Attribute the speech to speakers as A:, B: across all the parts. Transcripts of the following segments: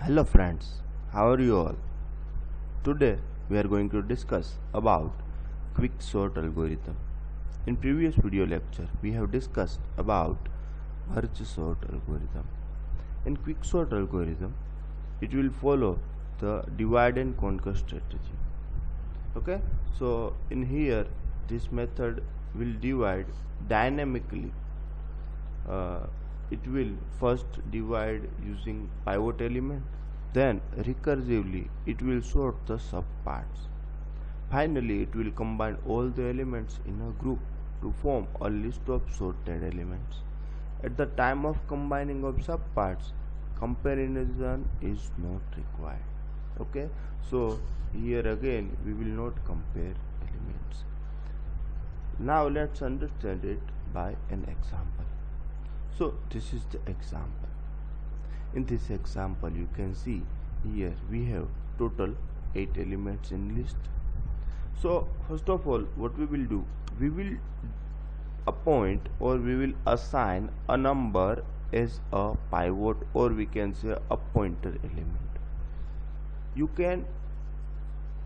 A: Hello friends, how are you all? Today we are going to discuss about quicksort algorithm. In previous video lecture we have discussed about merge sort algorithm. In quicksort algorithm it will follow the divide and conquer strategy. Okay, so in here this method will divide dynamically. It will first divide using pivot element, then recursively it will sort the subparts. Finally it will combine all the elements in a group to form a list of sorted elements. At the time of combining of subparts, comparison is not required. Okay, so here again we will not compare elements. Now let's understand it by an example. So this is the example. In this example you can see here we have total 8 elements in list. So first of all what we will do, we will appoint or we will assign a number as a pivot, or we can say a pointer element. You can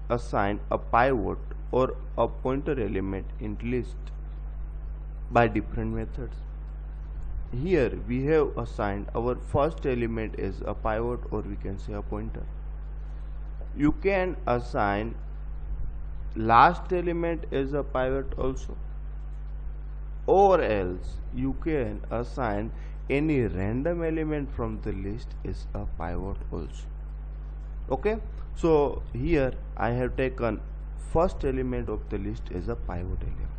A: assign a pivot or a pointer element in list by different methods. Here we have assigned our first element as a pivot, or we can say a pointer. You can assign last element as a pivot also, or else you can assign any random element from the list as a pivot also. Okay, so here I have taken first element of the list as a pivot element.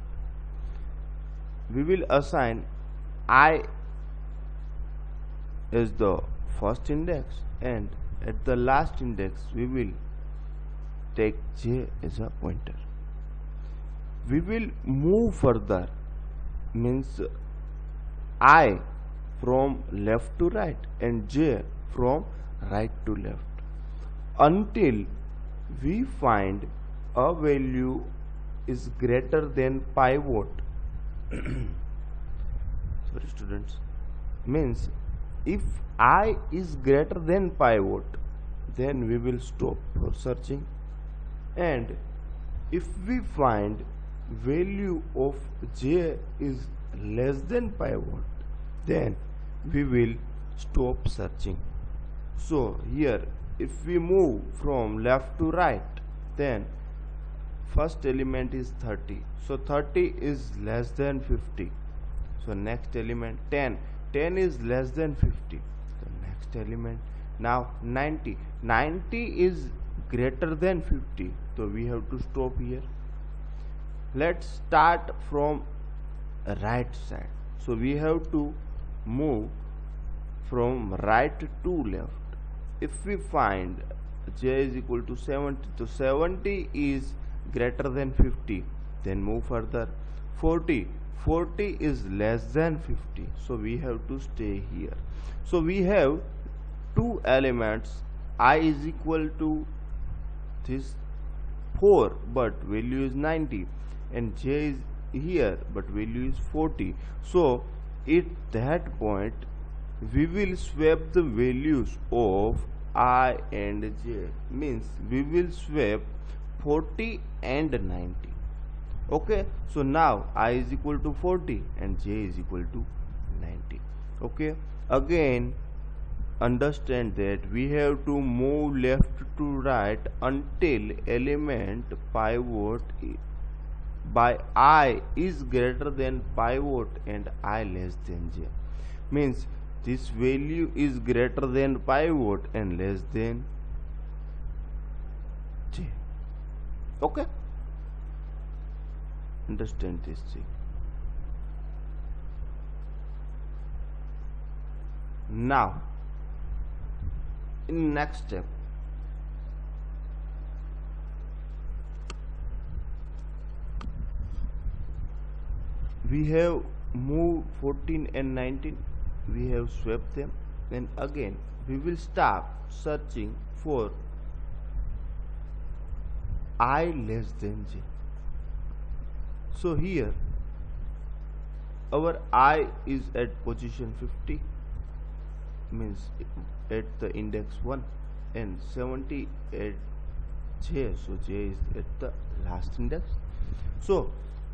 A: We will assign I as the first index, and at the last index we will take j as a pointer. We will move further, means I from left to right and j from right to left, until we find a value is greater than pivot. Sorry students, means if I is greater than pivot, then we will stop for searching, and if we find value of j is less than pivot, then we will stop searching. So here if we move from left to right, then first element is 30, so 30 is less than 50. So next element 10 is less than 50. So next element now 90 is greater than 50, so we have to stop here. Let's start from right side, so we have to move from right to left. If we find j is equal to 70, so 70 is greater than 50, then move further. 40 is less than 50, so we have to stay here. So we have two elements, I is equal to this 4 but value is 90, and j is here but value is 40. So at that point we will swap the values of I and j, means we will swap 40 and 90. Okay, so now I is equal to 40 and j is equal to 90. Okay, again understand that we have to move left to right until element pivot by I is greater than pivot and I less than j, means this value is greater than pivot and less than j. Okay, understand this thing. Now in next step, we have moved 14 and 19, we have swapped them, then again we will start searching for I less than j. So here our I is at position 50, means at the index 1, and 70 at j, so j is at the last index. So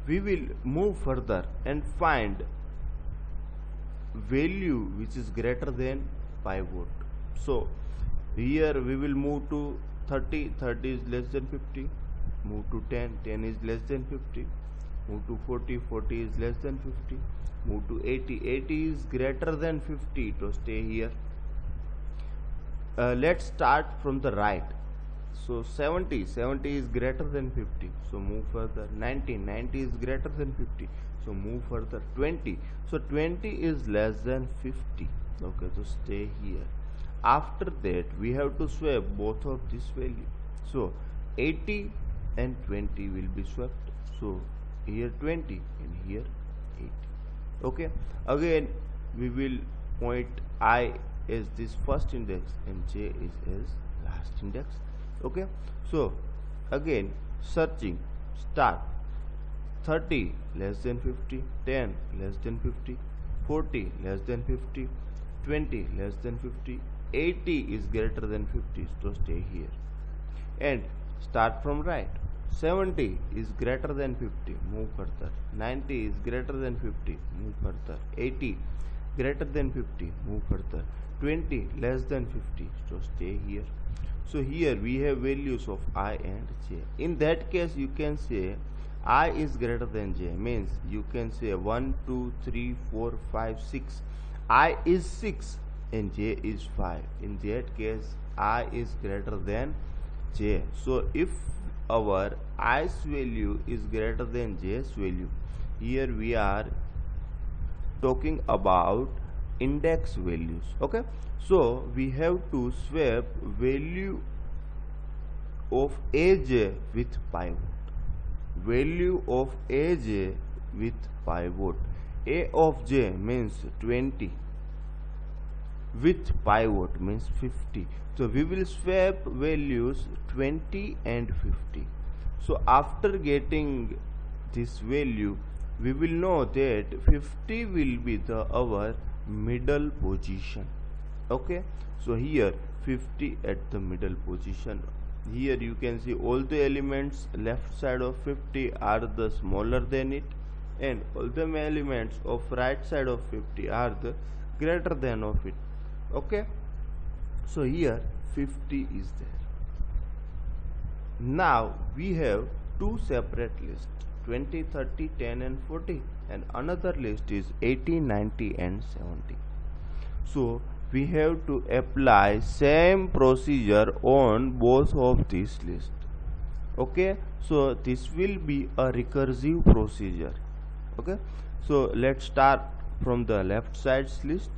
A: we will move further and find value which is greater than pivot. So here we will move to 30, 30 is less than 50, move to 10, 10 is less than 50, move to 40, 40 is less than 50, move to 80, 80 is greater than 50, to stay here. Let's start from the right. So 70, 70 is greater than 50, so move further. 90, 90 is greater than 50, so move further. 20, so 20 is less than 50, okay, so stay here. After that we have to swap both of this value, so 80 and 20 will be swapped, so here 20 and here 80, okay. Again we will point I as this first index and j is as last index, okay. So again searching, start. 30 less than 50, 10 less than 50, 40 less than 50, 20 less than 50, 80 is greater than 50, so stay here and start from right. 70 is greater than 50, move further. 90 is greater than 50, move further. 80 greater than 50, move further. 20 less than 50, so stay here. So here we have values of I and j. In that case you can say I is greater than j, means you can say 1, 2, 3, 4, 5, 6. I is 6 and j is 5. In that case I is greater than j. So if our i's value is greater than j's value, here we are talking about index values, okay. So we have to swap value of aj with pivot, value of aj with pivot. A of j means 20, with pivot means 50. So we will swap values 20 and 50. So after getting this value, we will know that 50 will be the our middle position, okay. So here 50 at the middle position. Here you can see all the elements left side of 50 are the smaller than it, and all the elements of right side of 50 are the greater than of it, okay. So here 50 is there. Now we have two separate lists, 20, 30, 10 and 40, and another list is 80, 90 and 70. So we have to apply same procedure on both of these lists, okay. So this will be a recursive procedure, okay. So let's start from the left side's list.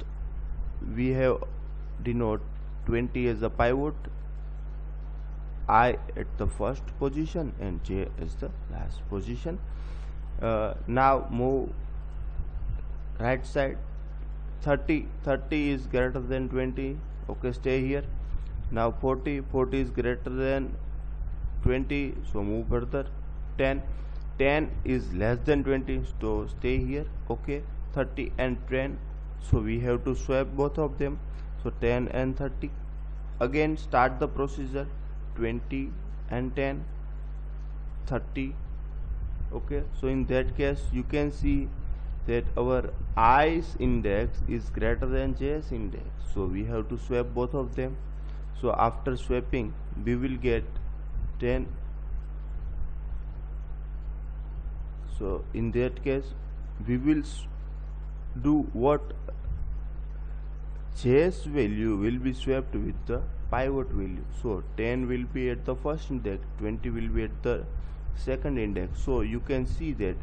A: We have denote 20 as a pivot, I at the first position and j as the last position. Now move right side. 30 is greater than 20, okay, stay here. Now 40 is greater than 20, so move further. 10 is less than 20, so stay here, okay. 30 and 10, so we have to swap both of them, so 10 and 30. Again start the procedure, 20 and 10, 30, okay. So in that case you can see that our i's index is greater than j's index, so we have to swap both of them. So after swapping we will get 10. So in that case we will do what? J's value will be swapped with the pivot value. So 10 will be at the first index, 20 will be at the second index. So you can see that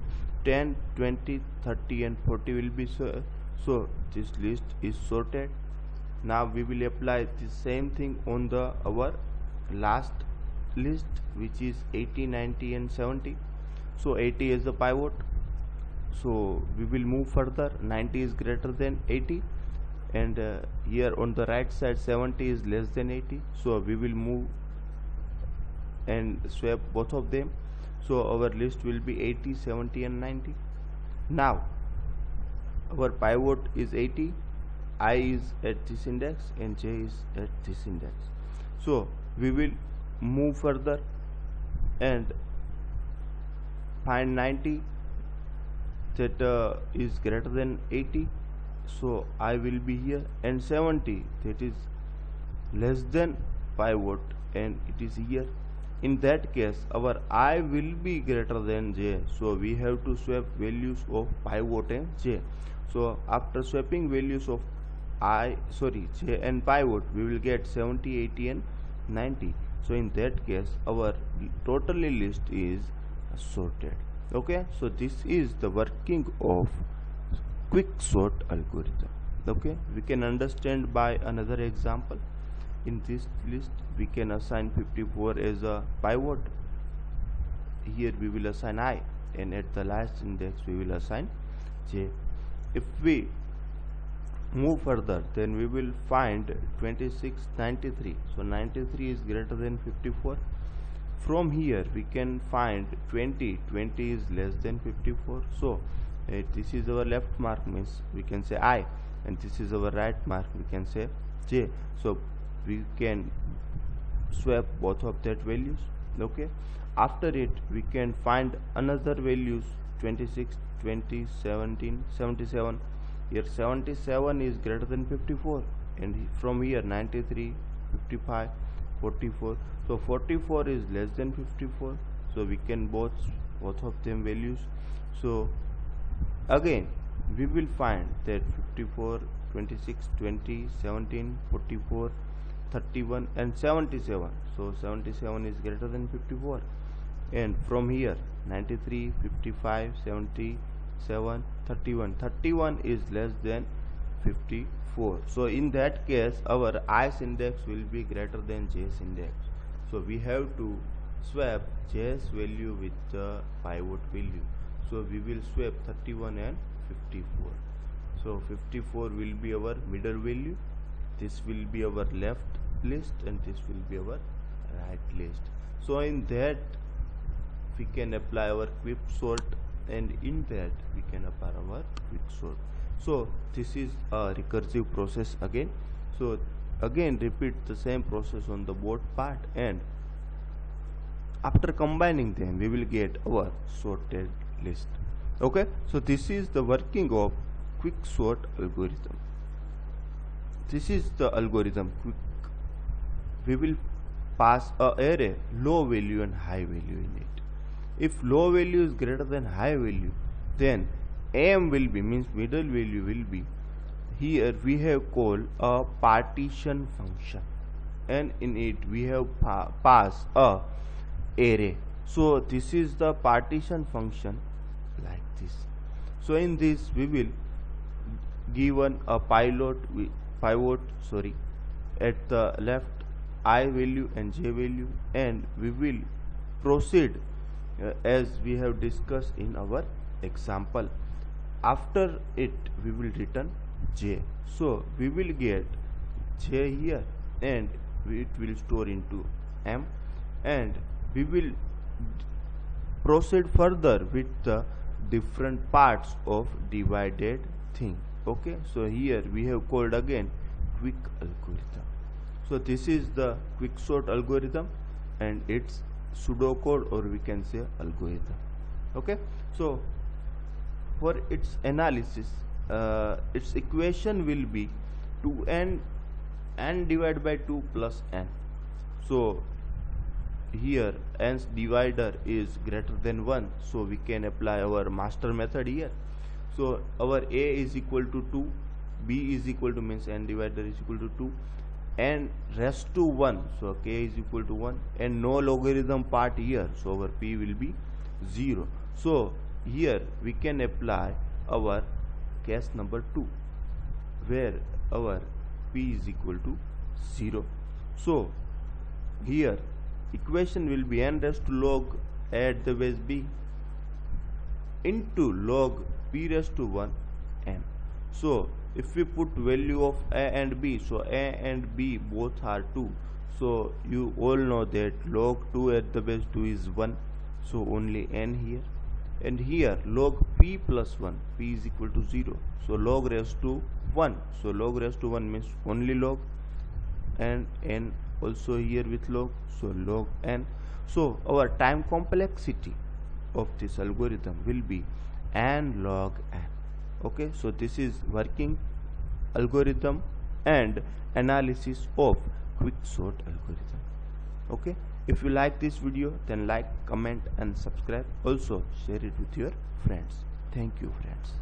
A: 10, 20, 30 and 40 will be so this list is sorted. Now we will apply the same thing on the our last list, which is 80, 90 and 70. So 80 is the pivot, so we will move further. 90 is greater than 80, and here on the right side 70 is less than 80, so we will move and swap both of them. So our list will be 80, 70 and 90. Now our pivot is 80, I is at this index and j is at this index. So we will move further and find 90 that is greater than 80, so I will be here, and 70 that is less than pi watt and it is here. In that case our I will be greater than J, so we have to swap values of pi watt and J. So after swapping values of J and pi watt, we will get 70, 80 and 90. So in that case our totally list is sorted. Okay, so this is the working of quick sort algorithm. Okay, we can understand by another example. In this list we can assign 54 as a pivot. Here we will assign I, and at the last index we will assign J. If we move further, then we will find 26, 93. So 93 is greater than 54. From here we can find 20 is less than 54. So this is our left mark, means we can say I, and this is our right mark, we can say J. So we can swap both of that values. Okay, after it we can find another values 26, 20, 17, 77. Here 77 is greater than 54, and from here 93, 55, 44. So 44 is less than 54, so we can both of them values. So again we will find that 54, 26, 20, 17, 44, 31 and 77. So 77 is greater than 54, and from here 93, 55, 77, 31 is less than 54. So in that case our I's index will be greater than J's index. So we have to swap J's value with the pivot value. So we will swap 31 and 54. So 54 will be our middle value, this will be our left list, and this will be our right list. So in that we can apply our quick sort, and in that we can apply our quick sort. So this is a recursive process again. So again repeat the same process on the both part, and after combining them we will get our sorted list. Okay, so this is the working of quick sort algorithm. This is the algorithm quick. We will pass a array low value and high value in it. If low value is greater than high value, then AM will be, means middle value will be, here we have called a partition function, and in it we have pass a array. So this is the partition function like this. So in this we will given a pivot at the left I value and J value, and we will proceed as we have discussed in our example. After it we will return J. So we will get J here, and it will store into M, and we will proceed further with the different parts of divided thing. Okay, so here we have called again quick algorithm. So this is the quick sort algorithm and its pseudocode, or we can say algorithm. Okay, so for its analysis, its equation will be 2n divided by 2 plus n. So here n's divider is greater than 1, so we can apply our master method here. So our a is equal to 2, b is equal to, means n divider is equal to 2, n raised to 1, so k is equal to 1, and no logarithm part here, so our p will be 0. So here we can apply our case number 2, where our p is equal to 0. So here equation will be n raised to log a at the base b into log p raised to 1 n. So if we put value of a and b, so a and b both are 2, so you all know that log 2 at the base 2 is 1, so only n here. And here log p plus 1, p is equal to 0, so log raised to 1, so log raised to 1 means only log, and n also here with log, so log n. So our time complexity of this algorithm will be n log n. Okay, so this is working algorithm and analysis of quicksort algorithm. Okay, if you like this video, then like, comment and subscribe. Also share it with your friends. Thank you friends.